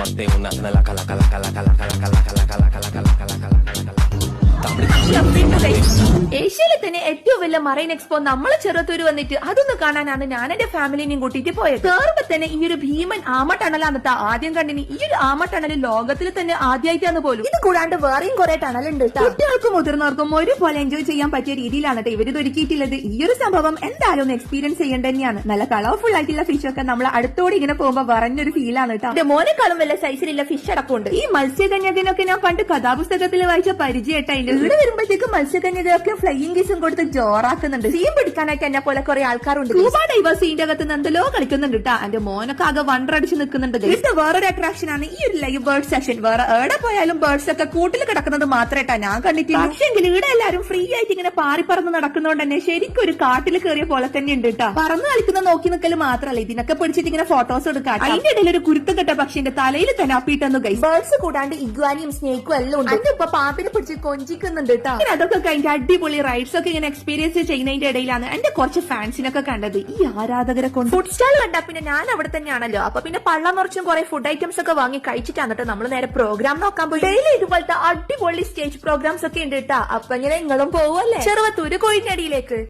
Namaste, una la cala cala cala cala cala cala cala cala cala cala cala cala cala. ഏഷ്യയിലെ തന്നെ ഏറ്റവും വലിയ marine expo നമ്മളെ ചെറുത്തൂര് വന്നിട്ട് അതൊന്ന് കാണാനാണ് ഞാൻ എന്റെ ഫാമിലിനെയും കൂട്ടിട്ട് പോയത്. കേറുമ്പോ തന്നെ ഈ ഒരു ഭീമൻ ആമട്ടണലാന്നത്തെ ആദ്യം കണ്ടിന്. ഈ ഒരു ആമട്ടണൽ ലോകത്തിൽ തന്നെ ആദ്യമായിട്ടാണ് പോലും. ഇത് കൂടാണ്ട് വേറെയും കുറെ ടണലുണ്ട്. കുട്ടികൾക്കും മുതിർന്നവർക്കും ഒരുപോലെ എൻജോയ് ചെയ്യാൻ പറ്റിയ രീതിയിലാണ് ഇവരിത് ഒരുക്കിയിട്ടുള്ളത്. ഈ ഒരു സംഭവം എന്തായാലും ഒന്ന് എക്സ്പീരിയൻസ് ചെയ്യേണ്ട തന്നെയാണ്. നല്ല കളർഫുൾ ആയിട്ടുള്ള ഫിഷ് ഒക്കെ നമ്മൾ അടുത്തോടെ ഇങ്ങനെ പോകുമ്പോ പറഞ്ഞൊരു ഫീലാണ് കേട്ടോ. എന്റെ മോനെക്കാളും വല്ല സൈസിലുള്ള ഫിഷ് അടക്കമുണ്ട്. ഈ മത്സ്യകന്യകനൊക്കെ ഞാൻ പണ്ട് കഥാപുസ്തകത്തിൽ വായിച്ച പരിചയട്ടായില്ല. ഇവിടെ വരുമ്പോഴത്തേക്ക് മത്സ്യകന്യകയൊക്കെ ഫ്ലൈയിങ് കേസും കൊടുത്ത് ജോറാക്കുന്നുണ്ട്. സീൻ പിടിക്കാനൊക്കെ എന്നെ പോലെ കുറെ ആൾക്കാരുണ്ട്. സ്കൂബ ഡൈവേഴ്സ് സീന്റെ അകത്ത് എന്തല്ലോ കളിക്കുന്നുണ്ട് കേട്ടോ. എന്റെ മോനൊക്കെ ആകെ വണ്ടടിച്ച് നിൽക്കുന്നുണ്ട്. ഇത് വേറൊരു അട്രാക്ഷൻ ആണ് ഈ ഒരു ലൈവ് ബേർഡ് സെഷൻ. വേറെ എവിടെ പോയാലും ബേർഡ്സ് ഒക്കെ കൂട്ടിൽ കിടക്കുന്നത് മാത്രമായിട്ടാ ഞാൻ കണ്ടിട്ടില്ല. പക്ഷെങ്കിൽ ഇവിടെ എല്ലാരും ഫ്രീ ആയിട്ട് ഇങ്ങനെ പാറിപ്പറന്ന് നടക്കുന്നതുകൊണ്ട് തന്നെ ശരിക്കും ഒരു കാട്ടിൽ കയറിയ പോലെ തന്നെ ഉണ്ട് കേട്ടോ. പറന്ന് കളിക്കുന്ന നോക്കി നിൽക്കൽ മാത്രമല്ല, ഇതിനൊക്കെ പിടിച്ചിട്ട് ഇങ്ങനെ ഫോട്ടോസ് എടുക്കാം. അതിന്റെ ഇടയിൽ ഒരു കുരുത്തക്കെട്ട പക്ഷിന്റെ തലയിൽ തന്നെ അപ്പിട്ടെന്ന് ഗൈസ്. ബേർഡ്സ് കൂടാണ്ട് ഇഗ്വാനിയും സ്നേക്കും എല്ലാം ഉണ്ട്. അതിപ്പോ പാമ്പിനെ പിടിച്ച് കൊഞ്ചിക്കുന്നുണ്ട് കേട്ടോ. അതൊക്കെ കഴിഞ്ഞ അടിപൊളി റൈഡ്സ് ഒക്കെ ഇങ്ങനെ എക്സ്പീരിയൻസ് ചെയ്യുന്നതിന്റെ ഇടയിലാണ് എന്റെ കുറച്ച് ഫാൻസിനൊക്കെ കണ്ടത്. ഈ ആരാധകരെ കൊണ്ട് ഫുഡ് സ്റ്റാൾ കണ്ടാ പിന്നെ ഞാൻ അവിടെ തന്നെയാണല്ലോ. അപ്പൊ പിന്നെ പള്ളം നിറച്ചും കുറെ ഫുഡ് ഐറ്റംസ് ഒക്കെ വാങ്ങി കഴിച്ചിട്ടാണ് നമ്മൾ നേരെ പ്രോഗ്രാം നോക്കാൻ പോയി. ഡെയിലി ഇതുപോലത്തെ അടിപൊളി സ്റ്റേജ് പ്രോഗ്രാംസ് ഒക്കെ ഉണ്ട് കേട്ടോ. അപ്പൊ ഇങ്ങനെ നിങ്ങളും പോവല്ലേ ചെറുവത്തൂര് കോഴിനടിയിലേക്ക്.